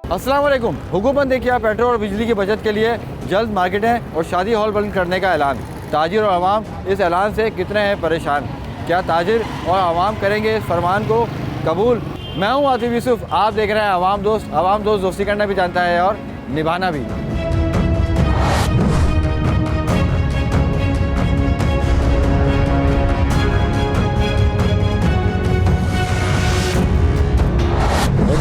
अस्सलाम वालेकुम। हुकूमत ने किया पेट्रोल और बिजली की बचत के लिए जल्द मार्केटें और शादी हॉल बंद करने का ऐलान। ताजिर और आवाम इस ऐलान से कितने हैं परेशान? क्या ताजिर और आवाम करेंगे इस फरमान को कबूल? मैं हूं आतिफ यूसुफ, आप देख रहे हैं आवाम दोस्त। आवाम दोस्त दोस्ती करना भी जानता है और निभाना भी।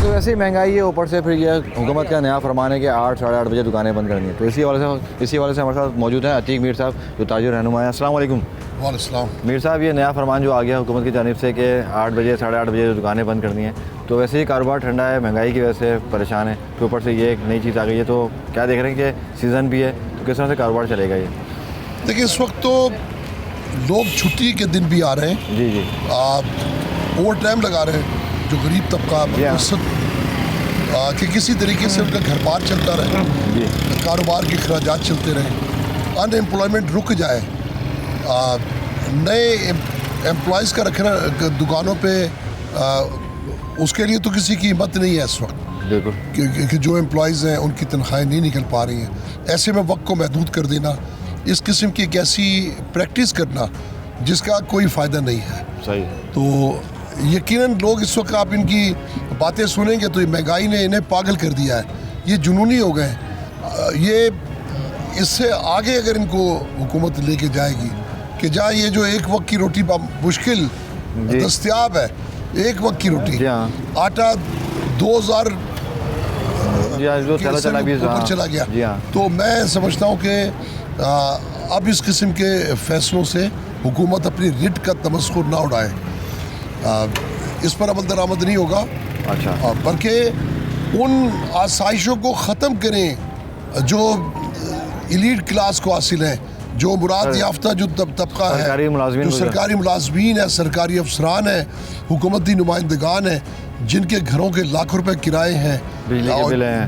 वैसे ही महंगाई है, ऊपर से फिर ये हुकूमत का नया फरमान है कि 8 साढ़े 8 बजे दुकानें बंद करनी है। तो इसी वाले से हमारे साथ मौजूद हैं अतीक मीर साहब, जो ताजिर रहनुमा हैं। अस्सलाम वालेकुम। वालेकुम। मीर साहब, ये नया फरमान जो आ गया हुकूमत की जानिब से कि 8 बजे साढ़े 8 बजे दुकानें बंद करनी है, तो वैसे ही कारोबार ठंडा है, महंगाई की वजह से परेशान है, तो ऊपर से ये एक नई चीज़ आ गई है। तो क्या देख रहे हैं कि सीज़न भी है, तो किस तरह से कारोबार चलेगा ये? देखिए, इस वक्त तो लोग छुट्टी के दिन भी आ रहे हैं। जी जी। ओवर टाइम लगा रहे हैं, जो गरीब तबका कि किसी तरीके से उनका घर बार चलता रहे, कारोबार के अखराजात चलते रहे, अनएम्प्लॉयमेंट रुक जाए, नए एम्प्लॉयज़ का रखना दुकानों पे, उसके लिए तो किसी की हिम्मत नहीं है इस वक्त। बिल्कुल। क्योंकि जो एम्प्लॉयज़ हैं उनकी तनख्वाहें नहीं निकल पा रही हैं। ऐसे में वक्त को महदूद कर देना, इस किस्म की एक ऐसी प्रैक्टिस करना जिसका कोई फ़ायदा नहीं है। सही। तो यकीनन लोग इस वक्त, आप इनकी बातें सुनेंगे तो ये महंगाई ने इन्हें पागल कर दिया है, ये जुनूनी हो गए। ये इससे आगे अगर इनको हुकूमत लेके जाएगी कि जहाँ ये जो एक वक्त की रोटी मुश्किल दस्तयाब है, एक वक्त की रोटी, आटा 2000 ऊपर चला गया। तो मैं समझता हूँ कि अब इस किस्म के फैसलों से हुकूमत अपनी रिट का तमस्खुर ना उड़ाए। इस पर अमल दरामद नहीं होगा। अच्छा। बल्कि उन आसाइशों को ख़त्म करें जो एलीट क्लास को हासिल है, जो मुराद याफ्ता जो तबका है, जो सरकारी मुलाजमीन है, सरकारी अफसरान है, हुकूमती नुमाइंदगान है, जिनके घरों के लाखों रुपए किराए हैं,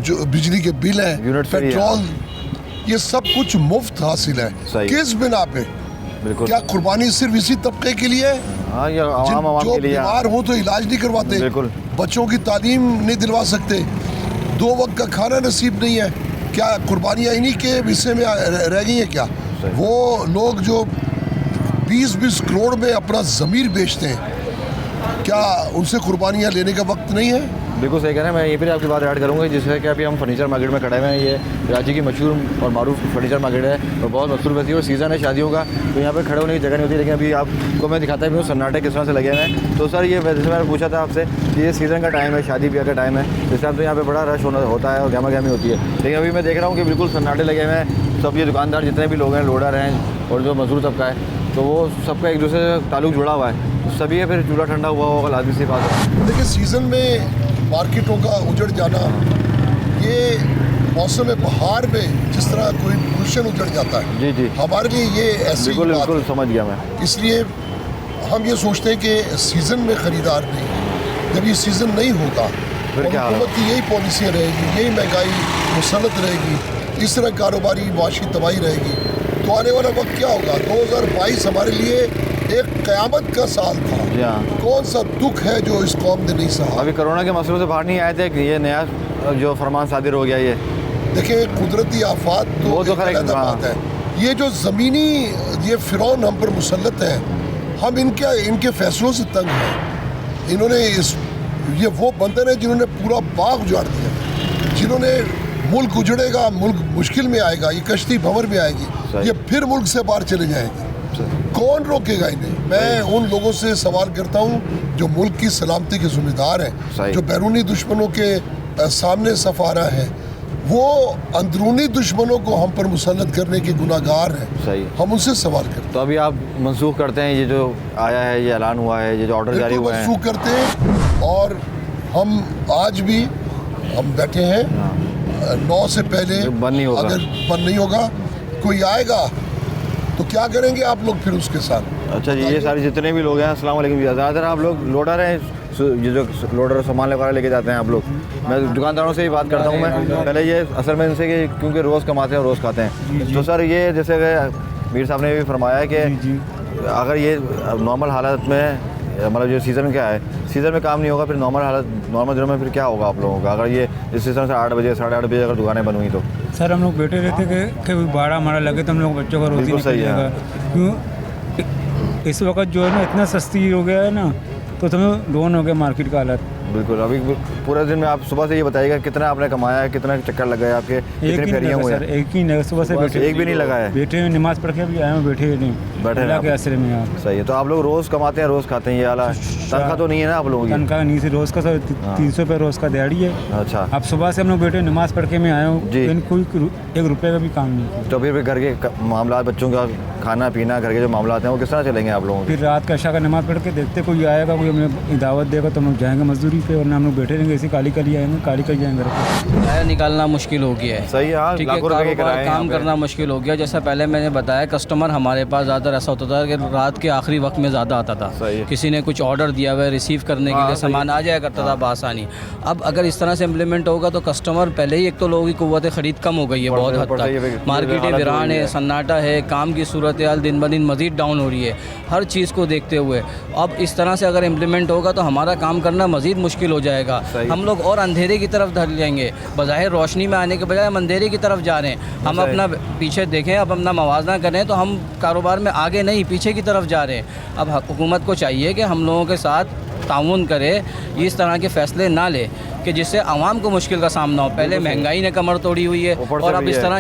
जो बिजली के बिल हैं, पेट्रोल, ये सब कुछ मुफ्त हासिल है। किस बिना पे? क्या कुर्बानी सिर्फ इसी तबके के लिए? जो बीमार हो तो इलाज नहीं करवाते, बच्चों की तालीम नहीं दिलवा सकते, 2 वक्त का खाना नसीब नहीं है, क्या कुर्बानियाँ इन्हीं के हिस्से में रह गई हैं? क्या वो लोग जो 20-20 करोड़ में अपना ज़मीर बेचते हैं, क्या उनसे कुर्बानियाँ लेने का वक्त नहीं है? बिल्कुल सही कह रहे हैं। मैं ये भी आपकी बात ऐड करूँगा, जिससे कि अभी हम फर्नीचर मार्केट में खड़े हुए हैं। ये कराची की मशहूर और मारूफ फर्नीचर मार्केट है और बहुत मशहूर वैसी, और सीज़न है शादियों का, तो यहाँ पे खड़े होने की जगह नहीं होती। लेकिन अभी आपको मैं दिखाता भी हूँ सन्नाटे किस तरह से लगे हुए हैं। तो सर, ये वैसे मैंने पूछा था आपसे कि ये सीज़न का टाइम है, शादी ब्याह का टाइम है, इस टाइम तो यहाँ पर बड़ा रश होता है और गहमा गहमी होती है। लेकिन अभी मैं देख रहा हूँ कि बिल्कुल सन्नाटे लगे हुए हैं। सब ये दुकानदार जितने भी लोग हैं, लोडर हैं और जो मजदूर तबका है, तो वो सबका एक दूसरे से ताल्लुक जुड़ा हुआ है। तो सभी है, फिर चूल्हा ठंडा हुआ होगा, लाजमी सी बात है। देखिए, सीज़न में मार्केटों का उजड़ जाना, ये मौसम बहार में जिस तरह कोई गुलशन उजड़ जाता है, जी जी, हमारे लिए ये ऐसी बात है। समझ गया मैं। इसलिए हम ये सोचते हैं कि सीज़न में ख़रीदार नहीं, जब ये सीज़न नहीं होगा, हुकूमत की यही पॉलिसियाँ रहेगी, यही महंगाई मुसल्लत रहेगी, इस तरह कारोबारी माशी तबाही रहेगी, तो आने वाला वक्त क्या होगा? 2022 हमारे लिए एक क़यामत का साल था। कौन सा दुख है जो इस कौम ने नहीं सहा। अभी कोरोना के मसलों से बाहर नहीं आए थे, ये नया जो फरमान सादिर हो गया। ये देखिए, कुदरती आफात तो अलग बात है। ये जो ज़मीनी ये फ़िरौन हम पर मुसल्लत है, हम इनके फैसलों से तंग हैं। इन्होंने ये वो बंदर है जिन्होंने पूरा बाग उजाड़ दिया, जिन्होंने मुल्क उजड़ेगा, मुल्क मुश्किल में आएगा, ये कश्ती भंवर में आएगी, ये फिर मुल्क से बाहर चले जाएंगे। कौन रोकेगा इन्हें? मैं उन लोगों से सवाल करता हूँ जो मुल्क की सलामती के जिम्मेदार हैं, जो बैरूनी दुश्मनों के सामने सफारा है, वो अंदरूनी दुश्मनों को हम पर मुसल्लत करने के गुनाहगार हैं। हम उनसे सवाल करते हैं। तो अभी आप मंसूख करते हैं ये जो आया है, ये ऐलान हुआ है, ये जो ऑर्डर जारी हुआ है, मंसूख करते हैं। और हम आज भी हम बैठे हैं, 9 से पहले बंद नहीं होगा। अगर बंद नहीं होगा, कोई आएगा तो क्या करेंगे आप लोग फिर उसके साथ? अच्छा जी, ये सारे जितने भी लोग हैं, अस्सलाम वालेकुम। ज़्यादातर आप लोग लोडर हैं, ये जो लोडर सामान वगैरह लेके जाते हैं आप लोग। मैं दुकानदारों से ही बात करता हूँ मैं पहले, ये असल में इनसे कि क्योंकि रोज़ कमाते हैं रोज़ खाते हैं। तो सर ये जैसे मीर साहब ने भी फरमाया है कि अगर ये नॉर्मल हालत में, मतलब जो सीज़न क्या है, सीज़न में काम नहीं होगा, फिर नॉर्मल दिनों में फिर क्या होगा आप लोगों का? अगर ये इस सीज़न से 8 बजे 8:30 बजे अगर दुकानें बंद हुई तो? सर हम लोग बैठे रहते कि भाड़ा हमारा लगे तो हम लोग बच्चों का रोज़ी सही है। निकलेगा। क्यों इस वक्त जो है ना इतना सस्ती हो गया है ना, तो तुम्हें लोन हो गया मार्केट का हालत। बिल्कुल। अभी पूरे दिन में आप सुबह से ये बताइएगा कितना आपने कमाया है, कितना चक्कर लगा है आपके, कितनी फेरियां हुए हैं? एक ही नहीं, सुबह से बैठे, एक भी नहीं लगा है। बैठे हुए नमाज पढ़ के भी आए हैं, बैठे नहीं, बैठे अल्लाह के असर में आप। सही है। तो आप लोग रोज़ कमाते हैं रोज़ खाते हैं, ये वाला तनख्वाह तो नहीं है ना आप लोगों की? तनख्वाह नहीं से रोज़ का सर 300 रुपये रोज़ का दिहाड़ी है। अच्छा। अब सुबह से हम लोग बैठे नमाज पढ़ के मैं आया हूँ, जी। कोई 1 रुपये का भी काम नहीं किया। तो फिर घर के मामला, बच्चों का खाना पीना, घर के जो मामला हैं वो किस तरह चलेंगे आप लोगों के? फिर रात का इशा का नमाज पढ़ के देखते कोई आएगा, कोई हमें दावत देगा तो हम लोग जाएंगे मजदूरी पे, वरना हम लोग बैठे रहेंगे ऐसे काली काली आएंगे, काली काली जाएंगे घर पे। किराया निकालना मुश्किल हो गया है। सही है। हाँ, ठीक है, लाखों रुपए के किराए हैं काम यहाँ पे। करना मुश्किल हो गया। जैसा पहले मैंने बताया, कस्टमर हमारे पास ज़्यादा ऐसा होता था कि रात के आखिरी वक्त में ज़्यादा आता था। सही है। किसी ने कुछ ऑर्डर दिया हुआ है, रिसीव करने के लिए सामान आ जाया करता था बआसानी। अब अगर इस तरह से इम्प्लीमेंट होगा तो कस्टमर पहले ही, एक तो लोगों की कुव्वत ख़रीद कम हो गई है बहुत हद तक, मार्केटें वीरान है, सन्नाटा है, काम की सूरत हाल दिन ब दिन मज़ीद डाउन हो रही है हर चीज़ को देखते हुए। अब इस तरह से अगर इम्प्लीमेंट होगा तो हमारा काम करना मज़ीद मुश्किल हो जाएगा। हम लोग और अंधेरे की तरफ धर जाएंगे, बज़ाहिर रोशनी में आने के बजाय हम अंधेरे की तरफ जा रहे हैं। हम अपना पीछे देखें, अब अपना मवाजना करें तो हम कारोबार में आगे नहीं पीछे की तरफ जा रहे हैं। अब हुकूमत को चाहिए कि हम लोगों के साथ ताउन करे, इस तरह के फ़ैसले ना ले कि जिससे आवाम को मुश्किल का सामना हो। पहले महंगाई ने कमर तोड़ी हुई है और अब इस तरह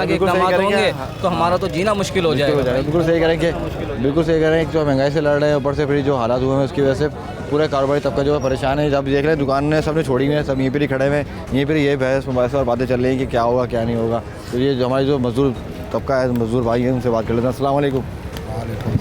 के इकदाम होंगे तो हमारा तो जीना मुश्किल हो जाएगा। बिल्कुल सही करेंगे, बिल्कुल सही करें। जो महंगाई से लड़ रहे हैं, ऊपर से फिर जो हालात हुए हैं उसकी वजह से पूरा कारोबारी तबका जो है परेशान है। जब देख रहे हैं दुकान ने सबने छोड़ी हुई है, सब यहीं पर ही खड़े हुए हैं, यहीं पर ये बहस मुबाहिसा और बातें चल रही हैं कि क्या होगा क्या नहीं होगा। तो ये जो हमारे जो मजदूर तबका है, मजदूर भाई हैं, उनसे बात कर लेते हैं। अस्सलाम वालेकुम।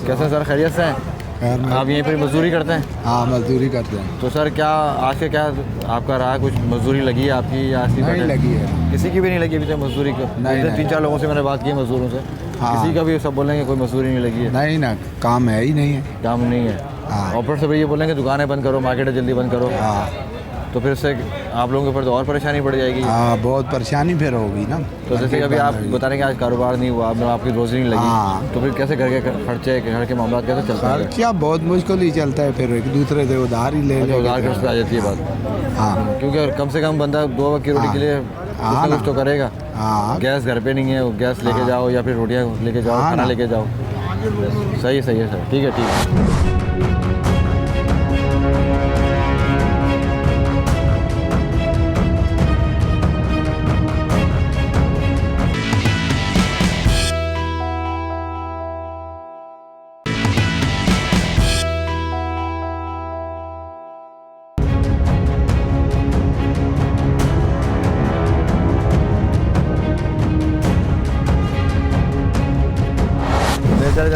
कैसे हैं सर, खैरियत से हैं? आप यहीं पर मजदूरी करते हैं? हाँ, मजदूरी करते हैं। तो सर क्या आज के क्या आपका रहा, कुछ मजदूरी लगी है आपकी या ऐसी नहीं लगी है, किसी की भी नहीं लगी अभी तक मजदूरी को? नहीं। 3-4 लोगों से मैंने बात की है मजदूरों से, किसी का भी सब बोलेंगे कोई मजदूरी नहीं लगी है। नहीं ना, काम है ही नहीं है। काम नहीं है। हाँ। ऊपर से भी ये बोलेंगे दुकानें बंद करो, मार्केटें जल्दी बंद करो। हाँ, तो फिर से आप लोगों के ऊपर तो और परेशानी बढ़ जाएगी। हाँ, बहुत परेशानी फिर होगी ना। तो जैसे कि अभी आप बता रहे हैं कि आज कारोबार नहीं हुआ, आपकी रोजी नहीं लगी, हाँ। तो फिर कैसे घर के खर्चे, घर के मामला कैसे चलता है? क्या बहुत मुश्किल ही चलता है, फिर एक दूसरे से उधार ही ले अच्छा, उधार ले। खर्च पे आ जाती है बात। हाँ, क्योंकि कम से कम बंदा 2 वक्त की रोटी के लिए कुछ ना कुछ तो करेगा। हाँ, गैस घर पे नहीं है, गैस लेके जाओ या फिर रोटियां लेके जाओ, हाँ खाना ना। लेके जाओ। सही है सर, ठीक है ठीक है।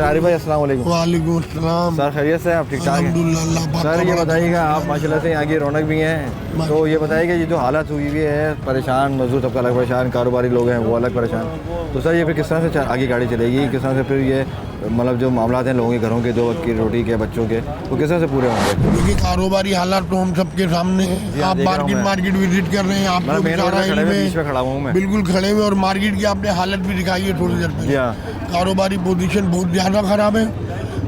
आरिफ भाई अस्सलाम वालेकुम। वालेकुम अस्सलाम। सर खैरियत से हैं आप? ठीक ठाक हैं अल्हम्दुलिल्लाह। अल्लाह सर। ये पाक बताइएगा, आप माशाल्लाह से आगे रौनक भी हैं, तो ये बताइएगा ये जो हालत हुई हुई है, परेशान मजदूर तबका अलग परेशान, कारोबारी लोग हैं वो अलग परेशान, तो सर ये फिर किस तरह से आगे गाड़ी चलेगी? किस तरह से फिर ये मतलब जो मामला हैं लोगों के घरों के, 2 वक्त की रोटी के, बच्चों के, वो किस तरह से पूरे होंगे? देखिए, कारोबारी हालात तो हम सबके सामने है। आप मार्केट विजिट कर रहे हैं, आप लोग बीच में खड़ा हुआ हूँ मैं, बिल्कुल खड़े हुए, और मार्केट की आपने हालत भी दिखाई है थोड़ी देर पहले। कारोबारी पोजीशन बहुत ज़्यादा ख़राब है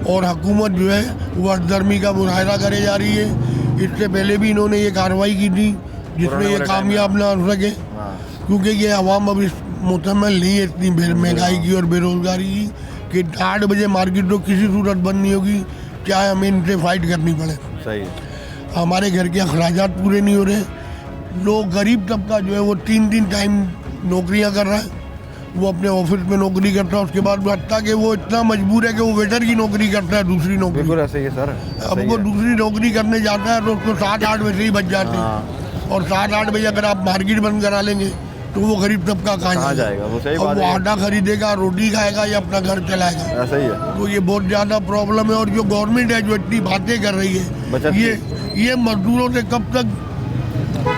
और हुकूमत जो है वो गर्मी का मुजाहरा करे जा रही है। इससे पहले भी इन्होंने ये कार्रवाई की थी जिसमें ये कामयाब ना हो सके, क्योंकि ये आवाम अब इस मुतमल नहीं है इतनी महंगाई की और बेरोज़गारी की कि 8 बजे मार्केट तो किसी सूरत बंद नहीं होगी, चाहे हमें इनसे फाइट करनी पड़े। सही। हमारे घर के अखराजात पूरे नहीं हो रहे। लोग गरीब तबका जो है वो 3 टाइम नौकरियां कर रहा है, वो अपने ऑफिस में नौकरी करता है, उसके बाद हत्ता कि वो इतना मजबूर है कि वो वेटर की नौकरी करता है, दूसरी नौकरी। बिल्कुल ऐसे ही है सर। अब वो दूसरी नौकरी करने जाता है तो उसको 7-8 बजे ही बच जाते हैं, और 7-8 बजे अगर आप मार्केट बंद करा लेंगे तो वो गरीब तबका कहाँ जाएगा? वो सही बात है। वो आटा खरीदेगा, रोटी खाएगा या अपना घर चलाएगा? ऐसा ही है। तो ये बहुत ज़्यादा प्रॉब्लम है। और जो गवर्नमेंट है जो इतनी बातें कर रही है, ये मजदूरों से कब तक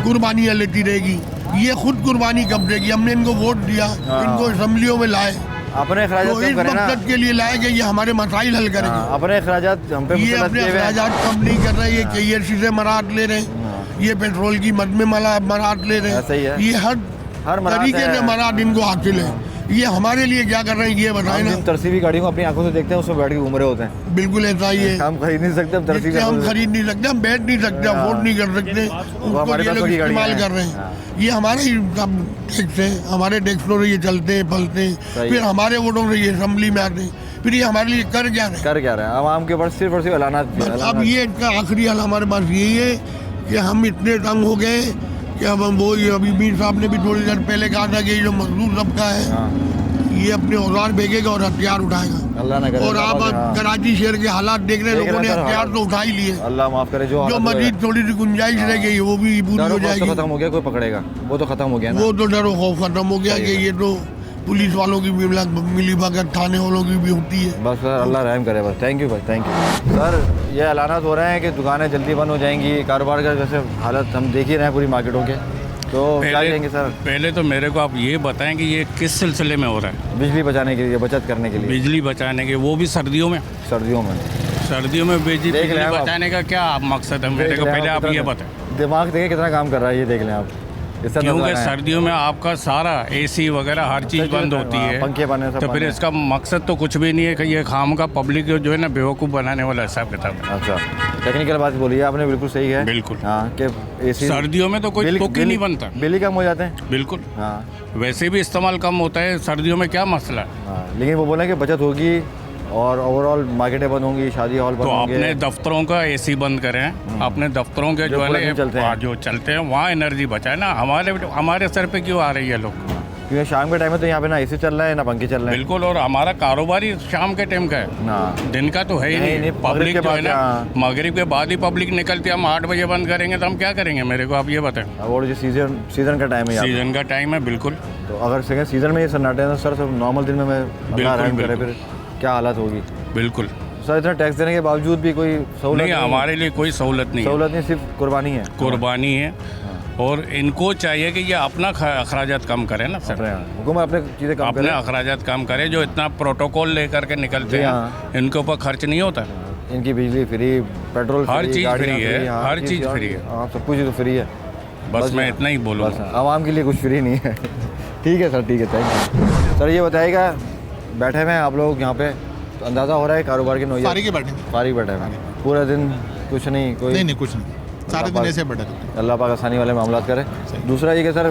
कुर्बानियाँ लेती रहेगी? ये खुद कुर्बानी कब देगी? हमने इनको वोट दिया, इनको असम्बलियों में लाए, अपने अखराजात तो कम इस करें ना। मकसद के लिए लाए गए, ये हमारे मसाइल हल करेंगे। हाँ, अपने अखराजात हम पे ये मुसलत अपने किए हुए हैं। अखराजात कम नहीं कर रहे, ये KRC से मराहत ले रहे हैं, ये पेट्रोल की मद में मराहत ले रहे ऐसा ही हैं, है। ये हर मराहत तरीके है। से मराहत इनको हासिल है। ये हमारे लिए क्या कर रहे हैं ये बताएं हम ना। जिन तरसी हुई गाड़ियों को अपनी आंखों से देखते हैं उसमें बैठ के घूम रहे होते हैं। बिल्कुल ऐसा ही है। हम खरीद नहीं सकते, हम तरसी जिससे हम खरीद नहीं सकते, हम बैठ नहीं सकते, अफोर्ड नहीं कर सकते, उसको हमारे ये पास लोग वही गाड़ियाँ इस्तेमाल हैं। कर रहे हैं। ये हमारे ही टैक्स है, हमारे टैक्सों से ये चलते हैं फलते हैं, सही फिर है। हमारे वोटों से ये असेंबली में आते हैं, फिर ये हमारे लिए कर क्या रहे हैं। कर क्या रहे हैं आवाम के ऊपर सिर्फ और सिर्फ अब ये इनका आखिरी हाल हमारे पास यही है कि हम इतने तंग हो गए कि अब हम वो, ये अभी मीर साहब ने भी थोड़ी देर पहले कहा था कि जो मजदूर तबका है ये अपने औजार भेजेगा और हथियार उठाएगा। अल्लाह ना करे। और आप कराची शहर के हालात देख रहे हैं, लोगों ने हथियार तो उठा ही लिए। अल्लाह माफ करे। जो मजीद थोड़ी सी गुंजाइश रह गई वो भी पूरी हो जाएगी। खत्म हो गया, कोई पकड़ेगा वो तो खत्म हो गया ना। वो तो डर खौफ खत्म हो गया कि ये तो पुलिस वालों की भी मिली भगत, थाने वालों की भी होती है। बस सर अल्लाह रहम करे बस। थैंक यू भाई, थैंक यू सर। ये ऐलानात हो रहे हैं कि दुकानें जल्दी बंद हो जाएंगी, कारोबार का जैसे हालत हम देख ही रहे हैं पूरी मार्केटों के, तो क्या कहेंगे सर? पहले तो मेरे को आप ये बताएं कि ये किस सिलसिले में हो रहा है? बिजली बचाने के लिए, बचत करने के लिए। बिजली बचाने के, वो भी सर्दियों में? सर्दियों में। सर्दियों में बिजली देख लें आप। बचाने का क्या मकसद है मेरे को? पहले आप ये बताएं। दिमाग देखें कितना काम कर रहा है, ये देख लें आप। क्योंकि सर्दियों में आपका सारा AC वगैरह हर चीज़ बंद होती है, पंखे बने सब तो फिर इसका मकसद तो कुछ भी नहीं है कि ये खाम का पब्लिक जो है ना बेवकूफ़ बनाने वाला हिसाब किताब है। अच्छा, टेक्निकल बात बोली है आपने, बिल्कुल सही है। बिल्कुल। हाँ कि AC सर्दियों में तो कोई तुक ही नहीं बनता। बिल ही कम हो जाते हैं। बिल्कुल। हाँ वैसे भी इस्तेमाल कम होता है, सर्दियों में क्या मसला है? हाँ, लेकिन वो बोले कि बचत होगी और ओवरऑल मार्केटें बंद होंगी, शादी हॉल बंद तो होंगे। अपने दफ्तरों का AC बंद करें, अपने दफ्तरों के जो जो पूरे दिन है चलते हैं। जो चलते हैं वहाँ एनर्जी बचाए ना। हमारे सर पे क्यों आ रही है लोग? क्योंकि शाम के टाइम में तो यहाँ पे ना AC चल रहा है ना पंखे चल रहे हैं। बिल्कुल। और हमारा कारोबार ही शाम के टाइम का है, ना दिन का तो है ही नहीं, नहीं। मगरिब पब्लिक के जो है बाद, ना, हाँ। मगरिब के बाद ही पब्लिक निकलती है। हम 8 बजे बंद करेंगे तो हम क्या करेंगे? मेरे को आप ये बताएं। और जो सीजन का टाइम है यहाँ पे। सीजन का टाइम है। बिल्कुल। तो अगर सेकंड सीजन में ये सन्नाटे हैं तो सर सब नॉर्मल दिन में मैं अल्लाह रहम करे फिर क्या हालत होगी? बिल्कुल। सर इतना टैक्स देने के बावजूद भी कोई सहूलत नहीं, हमारे लिए कोई सहूलत नहीं है। सहूलत नहीं, सिर्फ कुर्बानी है। कुर्बानी है। और इनको चाहिए कि ये अपना अखराजात कम करें ना सर। हुकूमत अपने चीज़ें कम अपने करे। अखराजात कम करे। जो इतना प्रोटोकॉल लेकर के निकलते जी हैं हाँ। इनके ऊपर खर्च नहीं होता। इनकी बिजली फ्री, पेट्रोल हर फ्री, चीज़ गाड़ियाँ फ्री है, हाँ, हर चीज़ फ्री है। हाँ, सब कुछ तो फ्री है। बस मैं इतना ही बस बोलूँगा। आवाम के लिए कुछ फ्री नहीं है। ठीक है सर, ठीक है, थैंक यू सर। ये बताइएगा, बैठे हुए हैं आप लोग यहाँ पे, तो अंदाज़ा हो रहा है कारोबार के नौजवान फारिग बैठे फारिग बैठे हुए हैं पूरा दिन? कुछ नहीं कोई? नहीं कुछ नहीं, सारे दिन ऐसे बैठे रहते अल्लाह पाक आसानी वाले मामला करे। दूसरा ये कि सर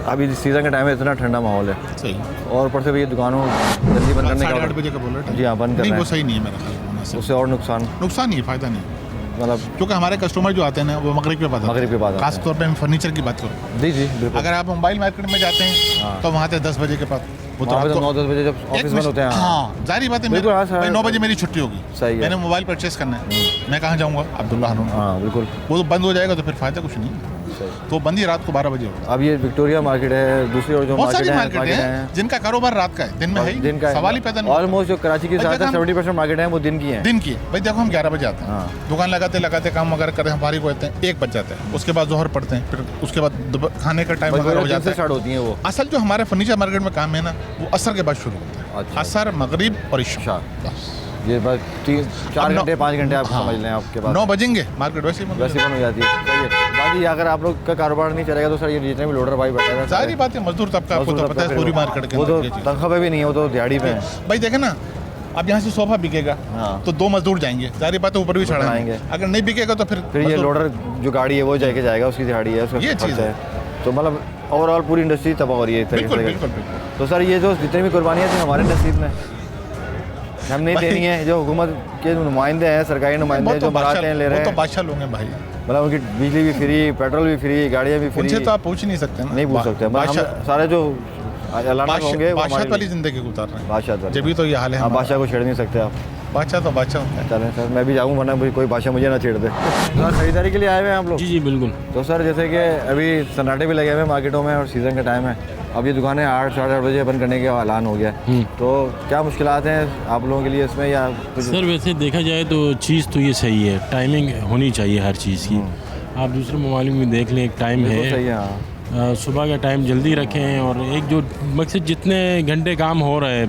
अभी सीज़न का टाइम है, इतना ठंडा माहौल है, हैं। सही और ऊपर से भी ये दुकानों जल्दी बंद करने 8:30 का। बजे का बोल रहे हैं। जी हाँ, बंद कर नहीं रहे वो हैं। सही नहीं है मेरा ख्याल मुनासिब। उससे और नुकसान, नुकसान नहीं है, फायदा नहीं है। मतलब क्योंकि हमारे कस्टमर जो आते हैं ना वो मगरिब के बाद आते हैं। मगरिब के बाद आते हैं। खास तौर पे मैं फर्नीचर की बात करूँ, जी जी बिल्कुल। अगर आप मोबाइल मार्केट में जाते हैं तो वहाँ से 10 बजे के बाद वो वहाँ पे रात तो को 9-10 बजे जब ऑफिस बंद होते हैं। हाँ जाहिर बात है। बिल्कुल, हाँ, भाई 9 बजे मेरी छुट्टी होगी, सही है। मैंने मोबाइल परचेस करना है, मैं कहाँ जाऊँगा? अब्दुल्ला हारून। हाँ बिल्कुल वो तो बंद हो जाएगा तो फिर फायदा कुछ नहीं है। सही। तो बंद ही रात को 12 बजे होगा। अब ये विक्टोरिया मार्केट है, दूसरी और जो बहुत सारी मार्केट मार्केट है हैं जिनका कारोबार रात का है, दिन में है ही दिन का नहीं। सवाल ही पैदा नहीं होता। ऑलमोस्ट जो कराची की भाई देखो हम- 70% मार्केट है वो दिन की है। दिन की भाई देखो हम 11 बजे आते हैं, हाँ। दुकान लगाते लगाते काम वगैरह करते हैं, फारिग होते हैं, 1 बज जाता है। उसके बाद जोहर पढ़ते हैं, फिर उसके बाद खाने का टाइम वगैरह हो जाता है। स्टार्ट होती है वो। असल जो हमारे फर्नीचर मार्केट में काम है ना वो असर के बाद शुरू होता है। अच्छा। असर, मगरिब और इशा। अच्छा। ये बस 4 अब घंटे 5 घंटे आप हाँ। समझ लें आपके पास 9 बजेंगे मार्केट वैसे ही बंद हो वैसे बंद हो जाती है। सही है। बाकी अगर आप लोग का कारोबार नहीं चलेगा तो सर ये जितने भी लोडर भाई बैठे हैं, जाहिर बात है मजदूर तबका आपको तो पता है पूरी मार्केट के वो तो अंदर ये चीज़। तनख्वाह पे भी नहीं है, वो तो दिहाड़ी पे है। भाई देखे ना, अब यहाँ से सोफा बिकेगा हाँ। तो 2 मजदूर जाएंगे, जाहिर बात है ऊपर भी चढ़ाएंगे। चढ़ाएंगे। अगर नहीं बिकेगा तो फिर फिर ये मजदूर- लोडर जो गाड़ी है वो जाके जाएगा, उसकी दिहाड़ी है, उसका ये खर्चा चीज़ है। तो मतलब ओवरऑल पूरी इंडस्ट्री तबाह हो रही है इस तरीके बिल्कुल से। बिल्कुल बिल्कुल। तो सर ये जो जितनी भी कुर्बानियाँ थी हमारे नसीब में हम नहीं भाई- देनी है। जो हुकूमत के नुमाइंदे हैं, सरकारी नुमाइंदे हैं, जो बरातें ले रहे वो तो हैं, बादशाह लोग हैं भाई, मतलब उनकी बिजली भी फ्री, पेट्रोल भी फ्री, गाड़ियाँ भी फ्री। उनसे तो आप पूछ ही नहीं सकते ना। नहीं पूछ सकते। मतलब हम बादशाह सारे जो अलाना होंगे वो बादशाह हमारे वाली लिए- जिंदगी गुजार रहे हैं। बादशाह वाली। जब भी तो ये हाल है हाँ, हमारा। बादशाह को छेड़ नहीं सकते आप। बादशाह तो बादशाह होता है। चलें सर, मैं भी जाऊँ वरना कोई बादशाह मुझे ना छेड़ दे। सर खरीदारी के लिए आए हुए हैं आप लोग? जी जी बिल्कुल। तो सर जैसे कि अभी सन्नाटे भी लगे हुए हैं मार्केटों में और सीज़न का टाइम है, अब ये दुकानें 8 साढ़े 8 बजे बंद करने का ऐलान हो गया है। तो क्या मुश्किलात हैं आप लोगों के लिए इसमें या कुछ? सर वैसे देखा जाए तो चीज़ तो ये सही है, टाइमिंग होनी चाहिए हर चीज़ की। आप दूसरे ममालिक में देख लें, एक टाइम बिल्कुल है सही है। हाँ सुबह का टाइम जल्दी रखें और एक जो मकसद जितने घंटे काम हो रहे हैं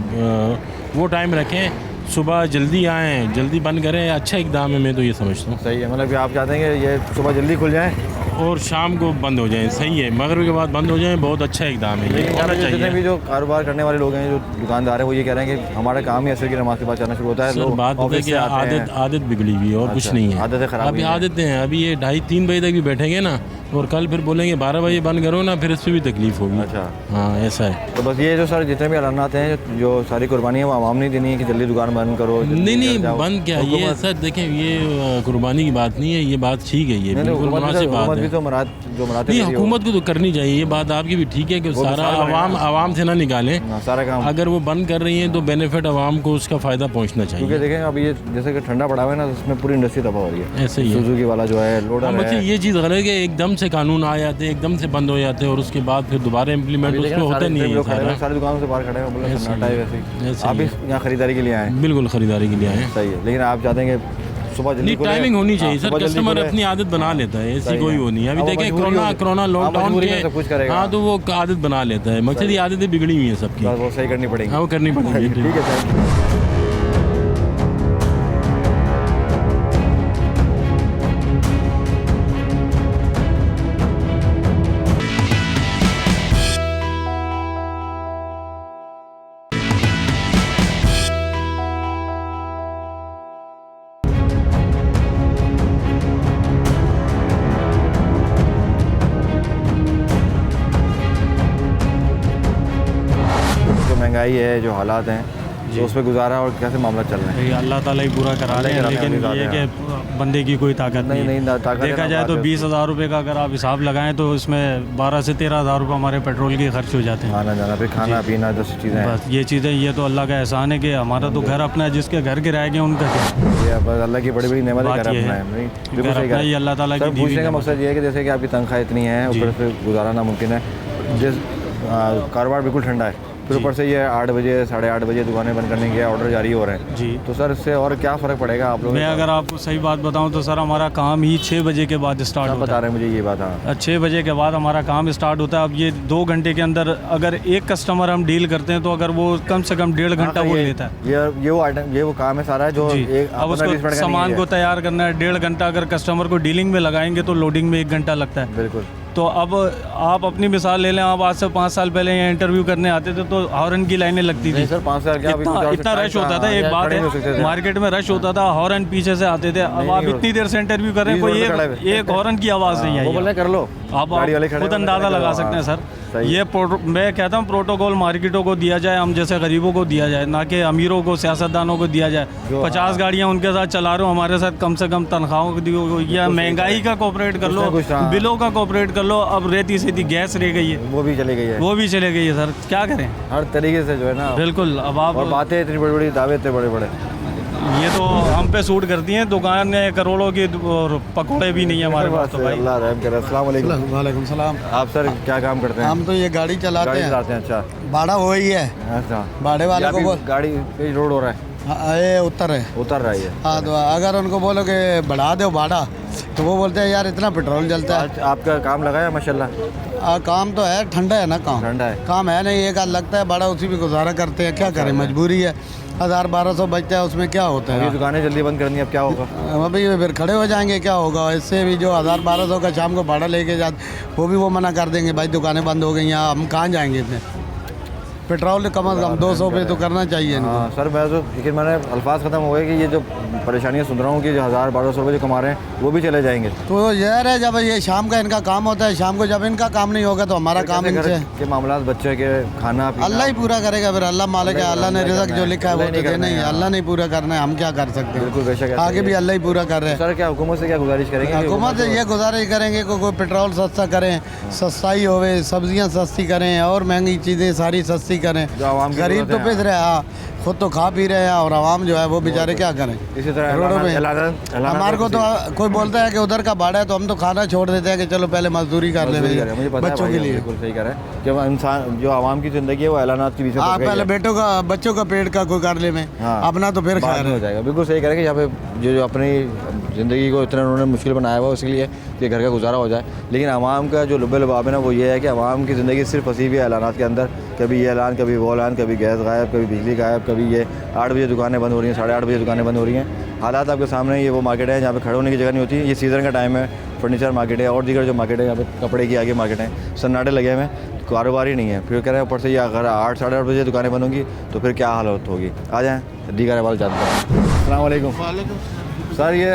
वो टाइम रखें, सुबह जल्दी आएँ, जल्दी बंद करें, अच्छा इकदाम है मैं तो ये समझता हूँ। सही है, मतलब कि आप चाहते हैं कि ये सुबह जल्दी खुल जाए और शाम को बंद हो जाए, सही है, मगरिब के बाद बंद हो जाए, बहुत अच्छा इकदाम है ये, होना जितने चाहिए। भी जो कारोबार करने वाले लोग हैं, जो दुकानदार हैं, वो ये कह रहे हैं कि हमारा काम ही असर की नमाज के बाद चलना शुरू होता है। सर लोग बात है ऑफिस कि से आते हैं। आदत बिगड़ी हुई है और कुछ नहीं है, आदतें खराब अभी हुई हैं। आदतें हैं, अभी ये 2:30-3 बजे तक भी बैठेंगे ना और कल फिर बोलेंगे 12 बजे बंद करो ना, फिर इस पर भी तकलीफ होगी। अच्छा, हाँ ऐसा है। तो बस ये जो सर जितने भी ऐलानात हैं, जो सारी कुर्बानी है वो आवाम नहीं देनी है कि जल्दी दुकान बंद करो, नहीं बंद क्या, ये सर देखें, ये कुर्बानी की बात नहीं है, ये बात ठीक है, ये बिल्कुल मुनासिब बात है। नहीं, हुकूमत को तो करनी चाहिए, ये बात आपकी भी ठीक है कि सारा आवाम से ना निकालें सारा काम। अगर वो बंद कर रही हैं तो बेनिफिट आवाम को उसका फ़ायदा पहुंचना चाहिए। क्योंकि देखें अब ये जैसे कि ठंडा पड़ा हुआ है ना, उसमें पूरी इंडस्ट्री तबाह हो रही है। ऐसे ही है, सुजुकी वाला जो है लोडर है। बच्चे ये चीज़ गलत है कि एकदम से कानून आ जाते हैं, एकदम से बंद हो जाते हैं और उसके बाद फिर दोबारा इम्प्लीमेंट उसमें होता नहीं है सारा। सारी दुकानों से बाहर खड़े हैं, बोले सन्नाटा है वैसे। आप भी यहाँ खरीदारी के लिए आए हैं? बिल्कुल खरीदारी के लिए आए हैं। सही है, लेकिन आप चाहते हैं कि सुबह जल्दी नहीं, टाइमिंग होनी चाहिए सर, कस्टमर अपनी आदत बना लेता है, ऐसी कोई वो नहीं है। अभी देखें कोरोना लॉकडाउन के, हाँ तो वो आदत बना लेता है, मकसद ये आदतें बिगड़ी हुई हैं सबकी, वो सही करनी पड़ेगी। हाँ वो करनी पड़ेगी। ठीक है सर। महंगाई है, जो हालात हैं, तो उस पर गुजारा और कैसे मामला चल रहा है? अल्लाह ताला ही पूरा करा रहे हैं, लेकिन ये कि बंदे की कोई ताकत नहीं है। ताकत देखा जाए तो 20,000 रुपये का अगर आप हिसाब लगाएं तो इसमें 12 से 13,000 रुपये हमारे पेट्रोल के खर्च हो जाते हैं। आना जाना, फिर खाना पीना, 10 चीज़ें। बस ये चीज़ें, ये तो अल्लाह का एहसान है कि हमारा तो घर अपना है, जिसके घर किराए गए उनका क्या, ये बस अल्लाह की बड़ी बड़ी नेमत है, घर ये अपना है। है। नहीं, घर बिल्कुल सही अपना ही कहा। अल्लाह ताला की सर दी हुई पूछने का नेमत मकसद ये है कि जैसे कि आपकी तनख्वाह इतनी है, ऊपर से गुजारा नामुमकिन है, जिस कारोबार बिल्कुल ठंडा है, फिर ऊपर से ये 8 बजे 8:30 बजे दुकानें बंद करने के ऑर्डर जारी हो रहे हैं जी, तो सर इससे और क्या फ़र्क पड़ेगा आप लोग? मैं अगर आपको सही बात बताऊं तो सर हमारा काम ही 6 बजे के बाद स्टार्ट होता है। बता रहे हैं मुझे ये बात? हाँ, 6 बजे के बाद हमारा काम स्टार्ट होता है। अब ये 2 घंटे के अंदर अगर एक कस्टमर हम डील करते हैं तो अगर वो कम से कम 1.5 घंटा वो लेता है। ये वो काम है सारा जो एक अब उसको सामान को तैयार करना है 1.5 घंटा, अगर कस्टमर को डीलिंग में लगाएंगे तो लोडिंग में 1 घंटा लगता है। बिल्कुल। तो अब आप अपनी मिसाल ले लें, आप आज से 5 साल पहले यहाँ इंटरव्यू करने आते थे तो हॉर्न की लाइनें लगती थी सर, 5 साल क्या इतना रश होता था। एक बात है, मार्केट में रश होता था, हॉर्न पीछे से आते थे। अब आप इतनी देर से इंटरव्यू कर रहे हैं, कोई एक हॉर्न की आवाज़ नहीं आई। वो बोले कर लो, आप खुद अंदाज़ा लगा सकते हैं सर। ये मैं कहता हूँ प्रोटोकॉल मार्केटों को दिया जाए, हम जैसे गरीबों को दिया जाए, ना कि अमीरों को, सियासतदानों को दिया जाए। 50 गाड़ियाँ उनके साथ चला रहे हो, हमारे साथ कम से कम तनख्वाहों को दियो, या महंगाई का कोऑपरेट कर लो, बिलों का कोऑपरेट कर लो। अब रेती सीधी गैस रह गई है, वो भी चली गई है, वो भी चले गई है सर, क्या करें? हर तरीके से जो है ना। बिल्कुल। अब आप, और बातें इतनी बड़ी बड़ी, दावे इतने बड़े बड़े, ये तो हम पे सूट करती हैं। दुकान है करोड़ों की और पकौड़े भी नहीं है हमारे पास तो भाई। अल्लाह रहम करे। अस्सलाम वालेकुम। वालेकुम सलाम। आप सर क्या काम करते हैं? हम तो ये गाड़ी चलाते हैं। अच्छा, भाड़ा हो ही है। अच्छा, भाड़े वाले को बोल, गाड़ी पे रोड हो रहा है, ये उतर रही है। हाँ, तो अगर उनको बोलो कि बढ़ा दो भाड़ा तो वो बोलते हैं यार इतना पेट्रोल जलता है। आपका काम लगा है माशाल्लाह? काम तो है, ठंडा है ना, ठंडा है, काम है नहीं, एक आध लगता है बड़ा, उसी में गुजारा करते हैं, क्या करें, मजबूरी है। 1000-1200 बचता है, उसमें क्या होता है? ये दुकानें जल्दी बंद करनी, अब क्या होगा? अभी फिर खड़े हो जाएंगे, क्या होगा? इससे भी जो 1000-1200 का शाम को भाड़ा लेके जाते वो भी वो मना कर देंगे, भाई दुकानें बंद हो गई, यहाँ हम कहाँ जाएंगे इतने? पेट्रोल कम से कम 200 पे तो करना चाहिए इनको। हाँ सर, मैं तो लेकिन मैंने अल्फाज ख़त्म हो गए कि ये जो परेशानियाँ सुन रहा हूँ कि जो 1000-1200 रुपये जो कमा रहे हैं वो भी चले जाएंगे। तो यार है, जब ये शाम का इनका काम होता है, शाम को जब इनका काम नहीं होगा तो हमारा काम इनसे के मामला, बच्चे के खाना पीना अल्लाह ही पूरा करेगा। फिर अल्लाह मालिक है, अल्लाह ने रिज़्क जो लिखा है वो तो देना ही है, अल्लाह नहीं पूरा करना है, हम क्या कर सकते हैं? बिल्कुल, बेशक आगे भी अल्लाह ही पूरा कर रहे हैं। सर क्या हुकूमत से क्या गुजारिश करेंगे? हुकूमत से ये गुजारिश करेंगे कि कोई पेट्रोल सस्ता करें, सस्ताई होवे, सब्जियाँ सस्ती करें और महंगी चीज़ें सारी सस्ती करें। गरीब तो पिस रहे, हाँ, खुद तो खा पी रहे हैं और आवाम जो है वो बेचारे क्या करें। इसी तरह रोडों में हमारे को तो कोई बोलता है कि उधर का भाड़ा है तो हम तो खाना छोड़ देते हैं कि चलो पहले मजदूरी कर ले मुझे पता बच्चों के लिए। बिल्कुल सही कह रहे हैं कि इंसान जो आवाम की ज़िंदगी है वो ऐलानात के बीच में हाँ, पहले बच्चों का पेट का कोई कर ले में अपना तो फिर बाद में हो जाएगा। बिल्कुल सही कह रहे हैं कि यहाँ पे जो अपनी ज़िंदगी को इतना उन्होंने मुश्किल बनाया हुआ उसके लिए कि घर का गुजारा हो जाए, लेकिन आवाम का जो लुब्बे लुबाब है ना वो ये है कि आवाम की ज़िंदगी सिर्फ फंसी हुई है ऐलानात के अंदर। कभी ये ऐलान, कभी वो ऐलान, कभी गैस गायब, कभी बिजली गायब, कभी ये 8 बजे दुकानें बंद हो रही हैं, 8:30 बजे दुकानें बंद हो रही हैं। हालात आपके सामने, ये वो मार्केट है जहाँ पे खड़े होने की जगह नहीं होती। ये सीज़न का टाइम है, फर्नीचर मार्केट है और दीगर जो मार्केट है यहाँ पे कपड़े की आगे मार्केट है, सन्नाटे लगे हुए हैं, कारोबार ही नहीं है। फिर कह रहे हैं ऊपर से ये अगर 8 साढ़े 8 बजे दुकानें बंद होंगी तो फिर क्या हालत होगी। आ जाएँ दीगर वाले जानते हैं। अस्सलाम वालेकुम सर, ये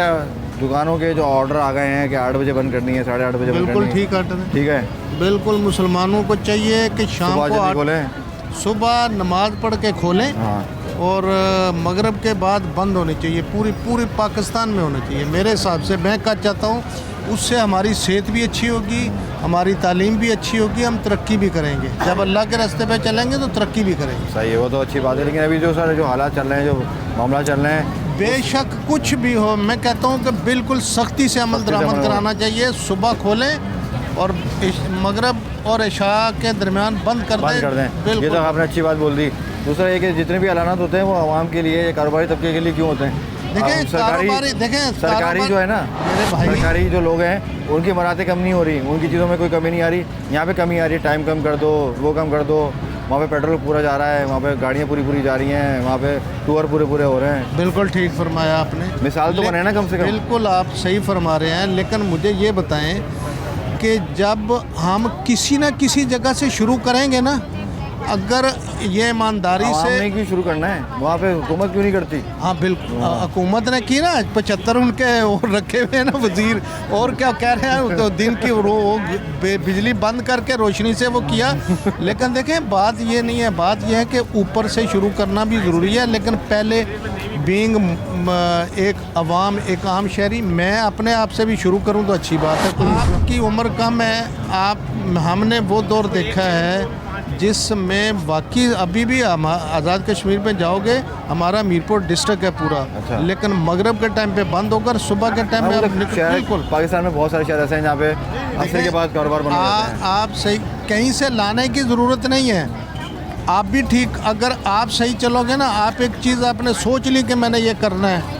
दुकानों के जो ऑर्डर आ गए हैं कि 8 बजे बंद करनी है, 8:30 बजे बंद करनी है, ठीक है। बिल्कुल मुसलमानों को चाहिए कि शाम को खोलें, सुबह नमाज पढ़ के खोलें और मगरब के बाद बंद होनी चाहिए, पूरी पाकिस्तान में होना चाहिए मेरे हिसाब से। मैं क्या चाहता हूँ उससे हमारी सेहत भी अच्छी होगी, हमारी तालीम भी अच्छी होगी, हम तरक्की भी करेंगे। जब अल्लाह के रास्ते पे चलेंगे तो तरक्की भी करेंगे। सही है, वो तो अच्छी बात है, लेकिन अभी जो सर जो हालात चल रहे हैं, जो मामला चल रहे हैं, बेशक कुछ भी हो, मैं कहता हूँ कि बिल्कुल सख्ती से अमल दरामद कराना चाहिए। सुबह खोलें और मगरब और इशा के दरमियान बंद कर दें। ये तो आपने अच्छी बात बोल दी। दूसरा ये कि जितने भी ऐलानात होते हैं वो आवाम के लिए, कारोबारी तबके के लिए क्यों होते हैं? सरकारी जो है ना, सरकारी जो लोग हैं उनकी मराते कम नहीं हो रही, उनकी चीज़ों में कोई कमी नहीं आ रही। यहाँ पे कमी आ रही है, टाइम कम कर दो, वो कम कर दो। वहाँ पे पेट्रोल पूरा जा रहा है, वहाँ पे गाड़ियाँ पूरी जा रही हैं, वहाँ पे टूर पूरे हो रहे हैं। बिल्कुल ठीक फरमाया आपने, मिसाल तो बने ना कम से कम। बिल्कुल आप सही फरमा रहे हैं, लेकिन मुझे ये बताएं कि जब हम किसी न किसी जगह से शुरू करेंगे ना, अगर ये ईमानदारी से क्यों शुरू करना है, वहाँ पे हुकूमत क्यों नहीं करती? हाँ बिल्कुल, हुकूमत ने की ना, 75 उनके और रखे हुए हैं ना वजीर, और क्या कह रहे हैं तो दिन की वो बिजली बंद करके रोशनी से वो किया। लेकिन देखें बात ये नहीं है, बात ये है कि ऊपर से शुरू करना भी ज़रूरी है, लेकिन पहले बीइंग एक अवाम, एक आम शहरी, मैं अपने आप से भी शुरू करूँ तो अच्छी बात है। आपकी उम्र कम है, हमने वो दौर देखा है जिसमें वाकई अभी भी आज़ाद कश्मीर में जाओगे, हमारा मीरपुर डिस्ट्रिक्ट है पूरा, लेकिन मगरब के टाइम पे बंद होकर सुबह के टाइम पे बिल्कुल। पाकिस्तान में बहुत सारे शहर ऐसे हैं जहाँ पे असर के बाद कारोबार बंद हो जाते हैं। आप सही, कहीं से लाने की ज़रूरत नहीं है, आप भी ठीक, अगर आप सही चलोगे ना, आप एक चीज़ आपने सोच ली कि मैंने ये करना है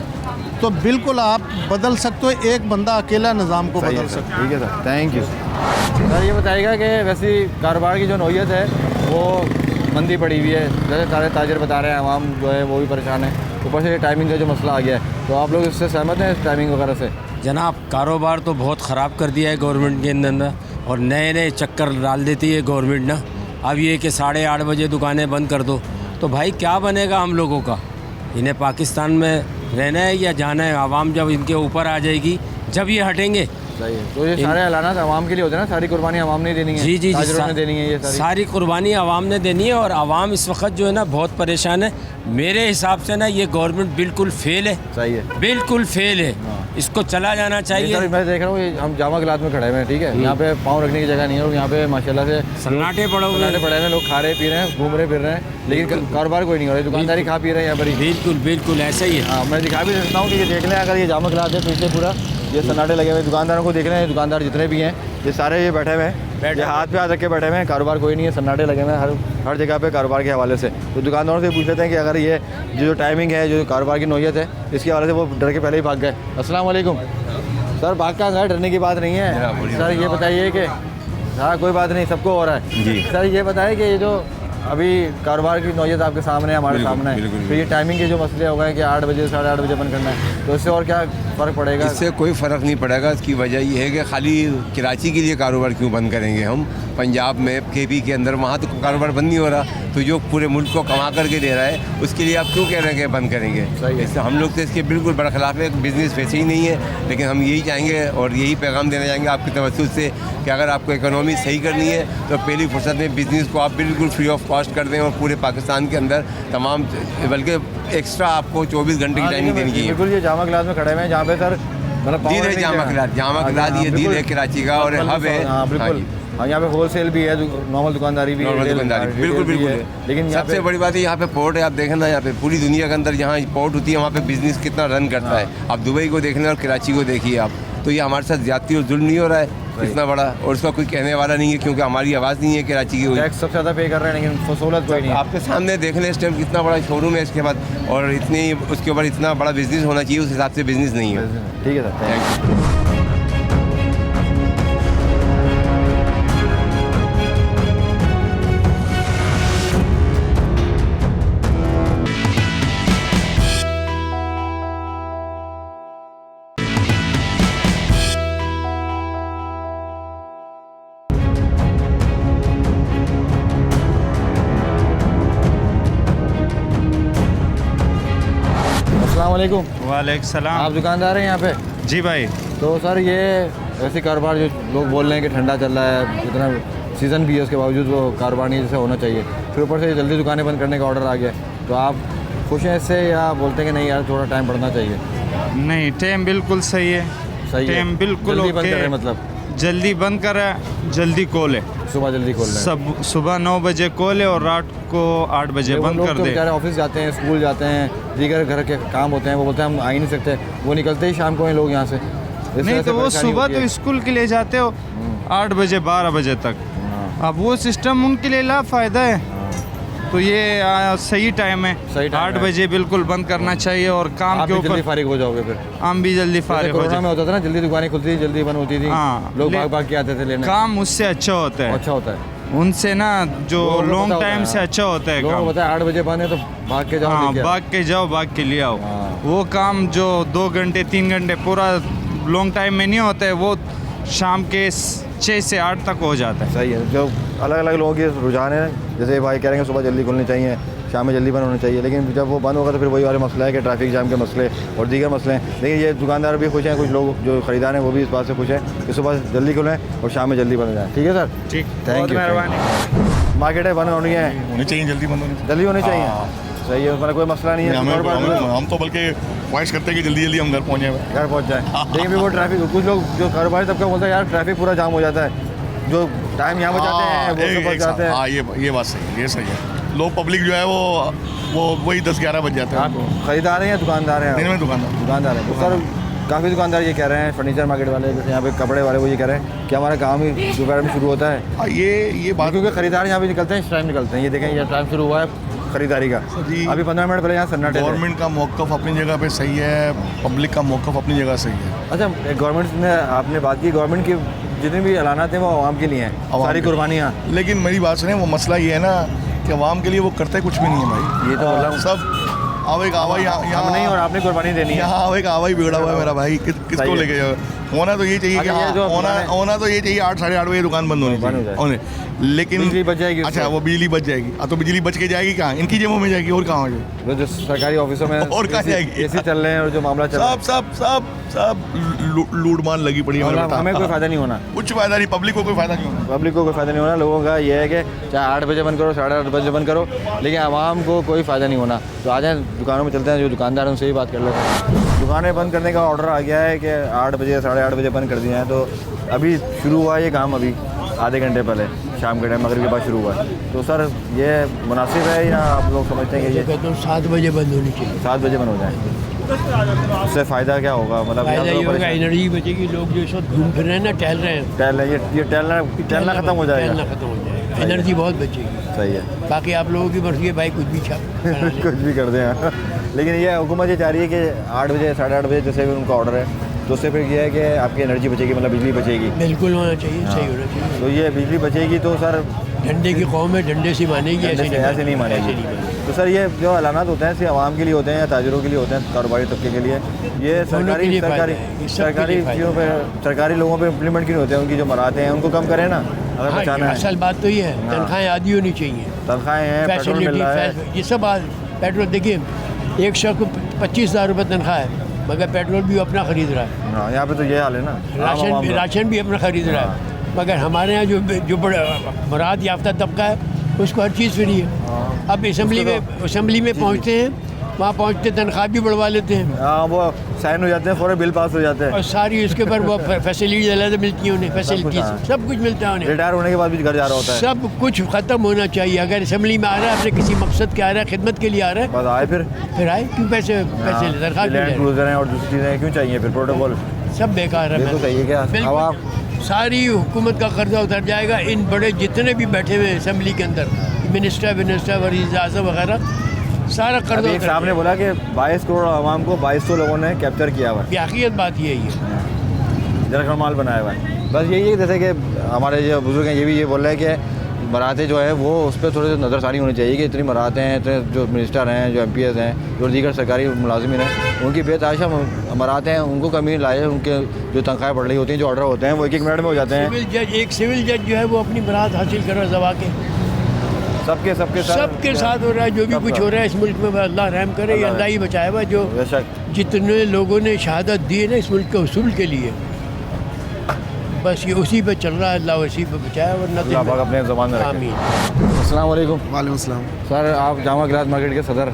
तो बिल्कुल आप बदल सकते हो, एक बंदा अकेला निज़ाम को बदल सकता है। ठीक है सर, थैंक यू सर। ये बताइएगा कि वैसे कारोबार की जो नौयत है वो मंदी पड़ी हुई है, जैसे सारे ताजर बता रहे हैं, आवाम जो है वो भी परेशान है, ऊपर से टाइमिंग का जो मसला आ गया है, तो आप लोग इससे सहमत हैं, इस टाइमिंग वगैरह से? जनाब, कारोबार तो बहुत ख़राब कर दिया है गवर्नमेंट के अंदर, और नए चक्कर डाल देती है गवर्नमेंट ना। अब ये कि 8:30 बजे दुकानें बंद कर दो, तो भाई क्या बनेगा हम लोगों का? इन्हें पाकिस्तान में रहना है या जाना है? आवाम जब इनके ऊपर आ जाएगी, जब ये हटेंगे। सही है, तो ये सारे ऐलानात आवाम के लिए होते हैं ना, सारी कुर्बानी आवाम ने देनी है। जी, ने देनी है, ये सारी कुर्बानी आवाम ने देनी है, और आवाम इस वक्त जो है ना बहुत परेशान है। मेरे हिसाब से ना ये गवर्नमेंट बिल्कुल फेल है। सही है, बिल्कुल फेल है, इसको चला जाना चाहिए। मैं देख रहा हूँ हम जामा क्लास में खड़े हुए हैं, ठीक है, यहाँ पे पाँव रखने की जगह नहीं है, और यहाँ पे माशाल्लाह से सन्नाटे पड़े हुए हैं, लोग खा रहे पी रहे हैं, घूम रहे फिर रहे हैं, लेकिन कारोबार कोई नहीं हो रहा है, दुकानदारी खा पी रहे हैं यहाँ पर। बिल्कुल ऐसा ही है। हाँ, मैं दिखा भी सकता हूँ कि ये देख लें, अगर ये जामा क्लास है पीछे पूरा ये सन्नाटे लगे हुए, दुकानदारों को देख रहे हैं, दुकानदार जितने भी हैं ये सारे ये बैठे हुए हैं, ये हाथ पे हाथ रख के बैठे हुए हैं, कारोबार कोई नहीं है, सन्नाटे लगे हुए हैं हर जगह पे कारोबार के हवाले से। तो दुकानदारों से पूछ लेते हैं कि अगर ये जो टाइमिंग है, जो कारोबार की नौयत है, इसके हवाले से वो डर के पहले ही भाग गए। अस्सलाम वालेकुम सर, भाग का गए, डरने की बात नहीं है सर। ये बताइए कि हाँ कोई बात नहीं, सबको हो रहा है जी। सर ये बताइए कि ये जो अभी कारोबार की नौयत आपके सामने है, हमारे सामने है, तो ये टाइमिंग के जो मसले हो गए कि 8 बजे 8:30 बजे बंद करना है, तो इससे और क्या फ़र्क पड़ेगा? इससे कोई फ़र्क नहीं पड़ेगा। इसकी वजह ये है कि खाली कराची के लिए कारोबार क्यों बंद करेंगे हम? पंजाब में, KP के अंदर, वहाँ तो कारोबार बंद नहीं हो रहा, तो जो पूरे मुल्क को कमा करके दे रहा है उसके लिए आप क्यों कह रहे हैं कि बंद करेंगे? इससे हम लोग तो इसके बिल्कुल बरखिलाफ़ है, बिज़नेस वैसे ही नहीं है। लेकिन हम यही चाहेंगे और यही पैगाम देना चाहेंगे आपके तवज्जुह से कि अगर आपको इकोनॉमी सही करनी है तो पहली फुर्सत में बिज़नेस को आप बिल्कुल फ्री ऑफ कॉस्ट कर दें, और पूरे पाकिस्तान के अंदर तमाम, बल्कि एक्स्ट्रा आपको 24 घंटे की टाइमिंग देनी चाहिए। बिल्कुल, ये जामा क्लास में खड़े हुए हैं जहाँ पे सर मतलब दीन है जामा क्लास, ये दीन है कराची का और हब है। हाँ बिल्कुल, हाँ, यहाँ पे होलसेल भी है, नॉर्मल दुकानदारी भी है, नॉर्मल रिटेल- दुकानदारी रिटेल बिल्कुल भी बिल्कुल है। है। लेकिन यहाँ सबसे पे बड़ी बात है यहाँ पे पोर्ट है, आप देखें ना, यहाँ पे पूरी दुनिया के अंदर जहाँ पोर्ट होती है वहाँ पे बिजनेस कितना रन करता है। आप दुबई को देख लें और कराची को देखिए आप, तो ये हमारे साथ ज्यादती और जुल्म नहीं हो रहा है इतना बड़ा, और उसका कोई कहने वाला नहीं है क्योंकि हमारी आवाज़ नहीं है कराची की। टैक्स सबसे ज़्यादा पे कर रहे हैं, लेकिन सहूलत कोई नहीं है। आपके सामने देख लें इस टाइम कितना बड़ा शोरूम है इसके बाद, और इतनी उसके ऊपर इतना बड़ा बिजनेस होना चाहिए, उस हिसाब से बिजनेस नहीं है। ठीक है सर, थैंक यू। अस्सलाम वालेकुम। वालेकुम सलाम। आप दुकानदार हैं यहाँ पे? जी भाई। तो सर ये ऐसे कारोबार जो लोग बोल रहे हैं कि ठंडा चल रहा है, इतना सीज़न भी है, उसके बावजूद वो कारोबार नहीं जैसे होना चाहिए, फिर ऊपर से जल्दी दुकानें बंद करने का ऑर्डर आ गया, तो आप खुश हैं इससे या बोलते हैं कि नहीं यार थोड़ा टाइम बढ़ना चाहिए? नहीं, टाइम बिल्कुल सही है। सही है, टाइम बिल्कुल जल्दी बंद ओके। कर रहे हैं मतलब? जल्दी बंद करा, जल्दी खोले। सुबह जल्दी खोल रहे हैं? सब सुबह 9 बजे खोले और रात को 8 बजे बंद कर दे। बेचारे ऑफिस जाते हैं, स्कूल जाते हैं, दीगर घर के काम होते हैं, वो बोलते हैं हम आ ही नहीं सकते, वो निकलते ही शाम को हैं लोग यहाँ से। इस नहीं वजह से तो वो परेशानी सुबह होती तो है। स्कूल के लिए जाते हो 8 बजे 12 बजे तक, अब वो सिस्टम उनके लिए लाभफायदा है, तो ये सही टाइम है। सही टाइम 8 है। बजे बिल्कुल बंद करना चाहिए और काम आप के भी जल्दी ऊपर फारिग हो जाओगे फिर। हम भी जल्दी जैसे फारिग हो कोरोना में जाए। होता था ना, जल्दी दुकानें खुलती थी, जल्दी बंद होती थी, हाँ, लोग भाग भाग के आते थे लेने। काम उससे अच्छा होता है, अच्छा होता है उनसे ना जो लोगों को लॉन्ग पता होता टाइम है, से अच्छा होता है लोगों को काम। पता है 8 बजे बंद है तो भाग के जाओ, हाँ, लेके आओ। भाग के जाओ, भाग के ले आओ। हाँ। वो काम जो 2 घंटे 3 घंटे पूरा लॉन्ग टाइम में नहीं होता है, वो शाम के 6 से 8 तक हो जाता है। सही है, जो अलग अलग लोगों के रुझान है, जैसे भाई कह रहे हैं सुबह जल्दी खुलनी चाहिए, शाम में जल्दी बंद होना चाहिए, लेकिन जब वो बंद होगा तो फिर वही वाले मसला है कि ट्रैफिक जाम के मसले और दीगर मसले हैं। लेकिन ये दुकानदार भी खुश हैं, कुछ लोग जो ख़रीदार हैं वो भी इस बात से खुश हैं कि सुबह जल्दी खुलें और शाम में जल्दी बंद हो जाए। ठीक है सर, ठीक, थैंक यू। मेहरबानी। मार्केटें बंद होनी है, होनी चाहिए, जल्दी बंद होनी जल्दी होनी चाहिए। सही है, उसमें कोई मसला नहीं है। हम तो बल्कि ख्वाहिश करते हैं कि जल्दी जल्दी हम घर पहुँचे। घर पहुँच जाए, लेकिन फिर वो ट्रैफिक, कुछ लोग जो कारोबारी तबका बोलता है यार ट्रैफिक पूरा जाम हो जाता है, जो टाइम यहाँ बचाते हैं वो सब बच जाते हैं। हाँ, ये बात सही है, ये सही है। लोग पब्लिक जो है वो वही 10-11 बज जाते हैं। आप खरीदार हैं या दुकानदार हैं? दिन में दुकानदार हैं। तो सर काफ़ी दुकानदार ये कह रहे हैं, फर्नीचर मार्केट वाले, जैसे यहाँ पे कपड़े वाले, वो ये कह रहे हैं कि हमारा काम ही दोपहर में शुरू होता है। हाँ, ये बात, क्योंकि खरीदार यहाँ पे निकलते हैं, इस टाइम निकलते हैं। ये देखें, ये टाइम शुरू हुआ है खरीदारी का, अभी 15 मिनट पहले यहाँ सन्नाटे थे। गवर्नमेंट का मौक़िफ़ अपनी जगह पे सही है, पब्लिक का मौक़िफ़ अपनी जगह सही है। अच्छा, गवर्नमेंट ने, आपने बात की, गवर्नमेंट की जितने भी ऐलानात हैं वो आवाम के लिए हैं, सारी कुर्बानियाँ। लेकिन मेरी बात सुने, वो मसला ये है ना कि आवाम के लिए वो करते कुछ भी नहीं है भाई। ये तो बोल रहा हूँ, सब आवे का आवा हम नहीं, और आपने कुर्बानी देनी है। यहाँ आवे का आवा ही बिगड़ा हुआ है मेरा भाई। किसको लेके जाओ? होना तो ये चाहिए कि हाँ, होना तो ये चाहिए 8 साढ़े 8 बजे दुकान बंद होनी चाहिए, लेकिन बिजली बच जाएगी। अच्छा, वो बिजली बच जाएगी, तो बिजली बच के जाएगी कहाँ? इनकी जेबों में जाएगी, और कहाँ जाएगी? जो सरकारी ऑफिसों में और कहाँ जाएगी? एसी चल रहे हैं और जो मामला चल रहा है, सब लूट मान लगी पड़ी है। हमें कोई फायदा नहीं होना, कुछ फायदा नहीं, पब्लिक को कोई फायदा नहीं होना। पब्लिक को कोई फायदा नहीं होना। लोगों का ये है कि चाहे 8 बजे बंद करो, 8:30 बजे बंद करो, लेकिन आवाम को कोई फ़ायदा नहीं होना। तो आ जाए दुकानों में चलते हैं, जो दुकानदार हैं उनसे ही बात कर लेते हैं। दुकानें बंद करने का ऑर्डर आ गया है कि 8 बजे 8:30 बजे बंद कर दिए हैं, तो अभी शुरू हुआ ये काम, अभी आधे घंटे पहले शाम के टाइम मगरिब के बाद शुरू हुआ है। तो सर ये मुनासिब है या आप लोग समझते हैं कि ये? कहते हैं 7 बजे बंद होनी चाहिए। 7 बजे बंद हो जाए, उससे फ़ायदा क्या होगा? मतलब फायदा ये होगा, एनर्जी बचेगी, लोग जो इस वक्त घूम फिर रहे हैं ना, टहल रहे हैं, ये टहलना ख़त्म हो जाएगा, टहलना खत्म हो जाएगा, एनर्जी बहुत बचेगी। सही है, बाकी आप लोगों की मर्जी है भाई, कुछ भी कुछ भी कर दें। लेकिन ये हुकूमत ये चाह रही है कि 8 बजे 8:30 बजे जैसे भी उनका ऑर्डर है, तो उससे फिर ये है कि आपकी एनर्जी बचेगी, मतलब बिजली बचेगी। बिल्कुल होना चाहिए, सही होना चाहिए। तो ये बिजली बचेगी तो सर डंडे की कौम है, डंडे से मानेगी, ऐसे नहीं मानेगी। तो सर ये जो ऐलानात होते हैं सिर्फ आवाम के लिए होते हैं या ताजिरों के लिए होते हैं, कारोबारी तबके के लिए? ये सरकारी लोगों पे इम्प्लीमेंट क्यों होते हैं? उनकी जो मराहतें हैं उनको कम करें ना, अगर बचाना है। असल बात तो ये है, तनख्वाहें आधी होनी चाहिए, तनख्वाहें हैं, पेट्रोल मिल रहा है, ये सब पेट्रोल देखिए, एक शख्स को 25,000 रुपये तनख्वाह है, मगर पेट्रोल भी अपना खरीद रहा है। हाँ, यहाँ पे तो ये हाल है ना, राशन भी अपना खरीद रहा है, मगर हमारे यहाँ जो बड़ा मुराद याफ्ता तबका है उसको हर चीज़ फ्री है। अब असम्बली में पहुँचते हैं वहाँ पहुँचते तनख्वाह भी बढ़वा लेते हैं। हाँ, वो साइन हो जाते हैं, फौरन बिल पास हो जाते हैं और सारी उसके ऊपर वो फैसिलिटीज अलग मिलती हैं उन्हें, फैसिलिटीज सब कुछ मिलता है उन्हें। रिटायर होने के बाद भी घर जा रहा होता है। सब कुछ ख़त्म होना चाहिए। अगर असम्बली में आ रहा है अपने किसी मकसद के आ रहा है, खिदमत के लिए आ रहा है, बस आए फिर आए क्यों पैसे तनख्वाह लैंड क्रूजर हैं और दूसरी चीज़ें क्यों चाहिए फिर प्रोटोकॉल सब बेकार है। तो सही है क्या? अब आप सारी हुकूमत का कर्जा उतर जाएगा। इन बड़े जितने भी बैठे हुए हैं असम्बली के अंदर, मिनिस्टर वज़ीर आज़म वगैरह, सारा कर्जा एक साहब ने बोला कि 22 करोड़ आवाम को 2200 लोगों ने कैप्चर किया हुआ है। हकीकत बात यही है, जरखल माल बनाया हुआ है। बस यही है, जैसे कि हमारे जो बुजुर्ग हैं ये भी ये बोल रहे हैं कि मराहते जो है वो उस पर थोड़ी सी नज़रसानी होनी चाहिए कि इतनी मराहते हैं, इतने जो मिनिस्टर हैं, जो MPs हैं, जो दीगर सरकारी मुलाजिमिन हैं, उनकी बेतहाशा मराहते हैं, उनको कमी लाए, उनके जो तनख्वाहें बढ़ रही होती हैं, जो ऑर्डर होते हैं वो 1-1 मिनट में हो जाते हैं। एक सिविल जज जो है वो अपनी बरात हासिल कर रहा है दबा के, सबके साथ हो रहा है। जो भी कुछ हो रहा है इस मुल्क में, अल्लाह रहम करे, या अल्लाह ही बचाए हुआ। जो जितने लोगों ने शहादत दी है ना इस मुल्क के उसूल के लिए, बस ये उसी पे चल रहा है। अल्लाह उसी पे बचाया, वरना अपने ज़बान में रखें। अस्सलाम वालेकुम। वालेकुम अस्सलाम। सर, आप जामा क्लॉथ मार्केट के सदर?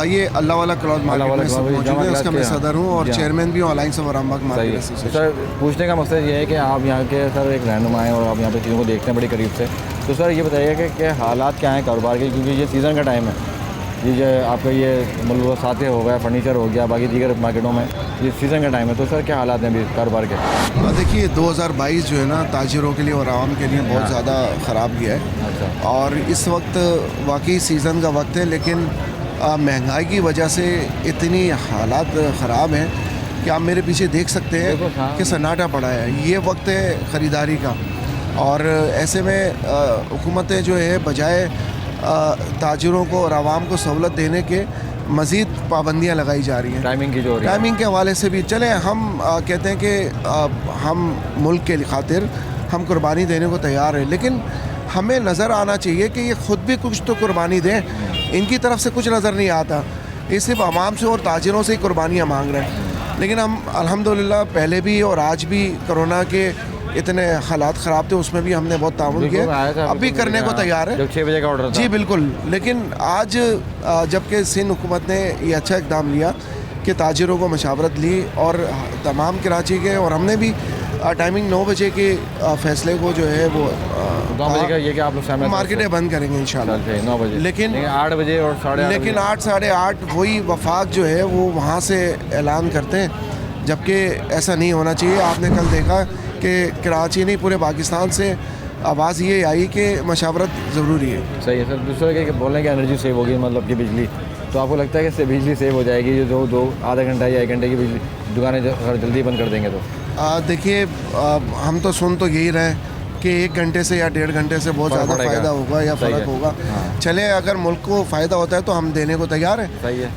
ये अल्लाह वाला क्लॉथ मार्केट में मौजूद है, उसका मैं सदर हूँ और चेयरमैन भी हूँ alliance of Arambagh market association. Sir, पूछने का मकसद ये है कि आप यहाँ के सर एक रहनुमा हैं और आप यहाँ पे चीज़ों को देखते हैं बड़ी करीब से, तो सर ये बताइएगा कि हालात क्या हैं कारोबार के, क्योंकि ये सीज़न का टाइम है। ये जो आपका ये मतलब साथे हो गया, फर्नीचर हो गया, बाकी दीगर मार्केटों में ये सीज़न का टाइम है, तो सर क्या हालात हैं अभी कारोबार के? देखिए 2022 जो है ना ताजिरों के लिए और आवाम के लिए बहुत ज़्यादा ख़राब गया है। और इस वक्त वाकई सीज़न का वक्त है, लेकिन महंगाई की वजह से इतनी हालात ख़राब हैं कि आप मेरे पीछे देख सकते हैं कि सन्नाटा पड़ा है। ये वक्त है ख़रीदारी का, और ऐसे में हुकूमतें जो है बजाय ताजिरों को और आवाम को सहूलत देने के मज़ीद पाबंदियाँ लगाई जा रही हैं। टाइमिंग की जो हो रही है, टाइमिंग के हवाले से भी चले हम कहते हैं कि हम मुल्क के खातिर हम कुर्बानी देने को तैयार हैं, लेकिन हमें नज़र आना चाहिए कि ये ख़ुद भी कुछ तो कुर्बानी दें। इनकी तरफ से कुछ नज़र नहीं आता, ये सिर्फ आवाम से और ताजिरों से ही कुर्बानियाँ मांग रहे हैं। लेकिन हम अल्हम्दुलिल्लाह पहले भी और आज भी कोरोना के इतने हालात ख़राब थे, उसमें भी हमने बहुत ताउन किया, अब भी करने को तैयार है। 6 बजे का ऑर्डर था। जी बिल्कुल, लेकिन आज जबकि सिंध हुकूमत ने ये अच्छा इक़दाम लिया कि ताजिरों को मशावरत ली और तमाम कराची के, और हमने भी टाइमिंग 9 बजे के फ़ैसले को जो है वो 9 बजे का ये कि आप लोग मार्केटें बंद करेंगे इंशाल्लाह 9 बजे, लेकिन 8 बजे और 8:30, लेकिन 8 साढ़े 8 वही वफाक जो है वो वहाँ से ऐलान करते हैं, जबकि ऐसा नहीं होना चाहिए। आपने कल देखा कि कराची नहीं पूरे पाकिस्तान से आवाज़ ये आई कि मशावरत ज़रूरी है। सही है सर। दूसरे के बोल रहे हैं कि एनर्जी सेव होगी, मतलब कि बिजली, तो आपको लगता है कि बिजली सेव हो जाएगी जो दो आधा घंटा या 1 घंटे की बिजली दुकानें अगर जल्दी बंद कर देंगे तो? देखिए हम तो सुन तो यही रहे कि 1 घंटे से या 1.5 घंटे से बहुत ज़्यादा फ़ायदा होगा या फ़र्क होगा। चले अगर मुल्क को फ़ायदा होता है तो हम देने को तैयार हैं,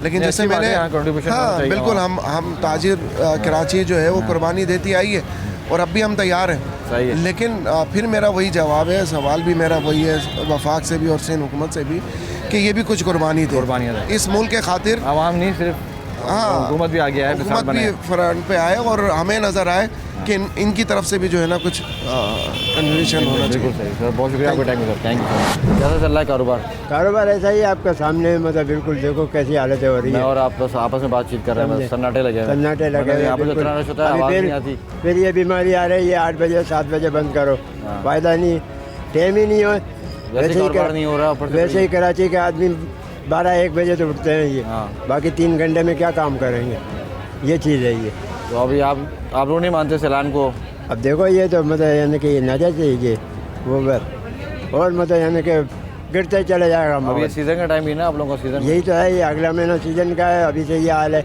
लेकिन जैसे मैंने हाँ बिल्कुल हम ताजिर कराची जो है वो कुर्बानी देती आई है और अब भी हम तैयार हैं। लेकिन फिर मेरा वही जवाब है, सवाल भी मेरा वही है वफाक से भी और सिंध हुकूमत से भी कि ये भी कुछ कुर्बानी दे इस मुल्क के खातिर। आवाम नहीं सिर्फ, हाँ हुकूमत भी आ गया है, हुकूमत भी फ्रंट पे आए और हमें नज़र आए कि इनकी तरफ से भी जो है ना कुछ कन्विशन होना चाहिए। बिल्कुल सही सर, बहुत शुक्रिया आपका time sir, thank you sir. कैसा चल रहा है कारोबार? ऐसा ही आपका सामने, मतलब बिल्कुल देखो कैसी हालत हो रही है। मैं और आप बस आपस में बातचीत कर रहे हैं, सन्नाटे लगे हैं। यहाँ पे इतना रश होता है, आवाज़ नहीं आती। फिर ये बीमारी आ रही है 8 बजे 7 बजे बंद करो, फ़ायदा नहीं, टाइम ही नहीं हो। वैसे ही कराची के आदमी 12-1 बजे तो उठते हैं ये, बाकी 3 घंटे में क्या काम करेंगे, ये चीज़ है ये। तो अभी आप लोग नहीं मानते सैलान को? अब देखो ये तो मतलब यानी कि नजर चाहिए वो बस, और मतलब यानी कि गिरते ही चले जाएगा। अब ये सीज़न का टाइम ही ना आप लोगों का, सीज़न यही तो है, ये अगला महीना सीज़न का है, अभी से ये हाल है।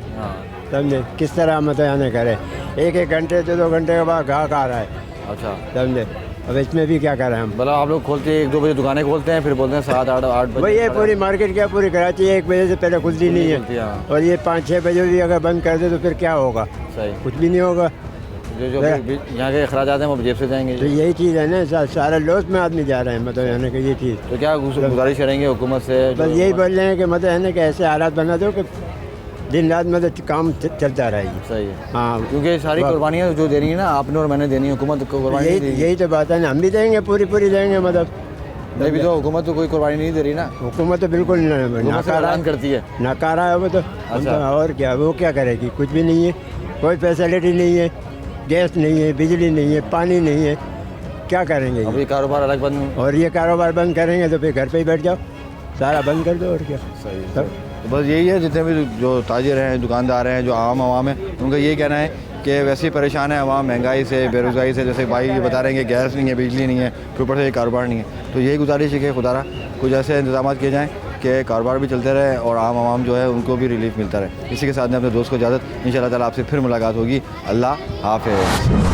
समझे किस तरह मतलब यानी करे, 1-1 घंटे से 2 घंटे के बाद ग्राहक आ रहा है। अच्छा समझे, अब इसमें भी क्या करें हम। मतलब आप लोग खोलते हैं 1-2 बजे दुकानें खोलते हैं, फिर बोलते हैं 7-8 बजे। वही है पूरी मार्केट, क्या पूरी कराची 1 बजे से पहले खुलती नहीं है, और ये 5-6 बजे भी अगर बंद कर दे तो फिर क्या होगा? सही, कुछ भी नहीं होगा। जो यहाँ के अखराज आते हैं वो जेब से जाएंगे। तो यही चीज़ है ना, सारे लॉस में आदमी जा रहे हैं, मतलब यानी कि ये चीज़। तो क्या गुजारिश करेंगे हुकूमत से? बस यही बोल रहे हैं कि मतलब है ना कि ऐसे हालात बना दो कि दिन रात मतलब काम चलता रहेगी। सही है, हाँ, क्योंकि सारी कुर्बानियाँ जो दे रही है ना आपने और मैंने देनी, हुकूमत को कुर्बानी यही तो बात है ना, हम भी देंगे, पूरी देंगे, मतलब नहीं भी तो हुकूमत तो कोई कुर्बानी नहीं दे रही ना, हुकूमत तो बिल्कुल नाकारा करती है, नाकारा है वो तो। अच्छा। और क्या, वो क्या करेगी, कुछ भी नहीं है, कोई फैसिलिटी नहीं है, गैस नहीं है, बिजली नहीं है, पानी नहीं है, क्या करेंगे। अब ये कारोबार अलग बंद, और ये कारोबार बंद करेंगे तो फिर घर पे ही बैठ जाओ, सारा बंद कर दो और क्या। सही तो बस यही है, जितने भी जो ताजिर हैं, दुकानदार हैं, जो आवाम है, उनका यही कहना है कि वैसे ही परेशान है आवाम महंगाई से, बेरोज़गारी से। जैसे भाई ये बता रहे हैं कि गैस नहीं है, बिजली नहीं है, फिर ऊपर से ये कारोबार नहीं है। तो यही गुजारिश है कि खुदारा कुछ ऐसे इंतजाम किए जाएँ कि कारोबार भी चलते रहे और आवाम जो है उनको भी रिलीफ मिलता रहे। इसी के साथ में अपने दोस्त को इजाज़त, इंशाअल्लाह ताला आपसे फिर मुलाकात होगी। अल्लाह हाफ़िज़।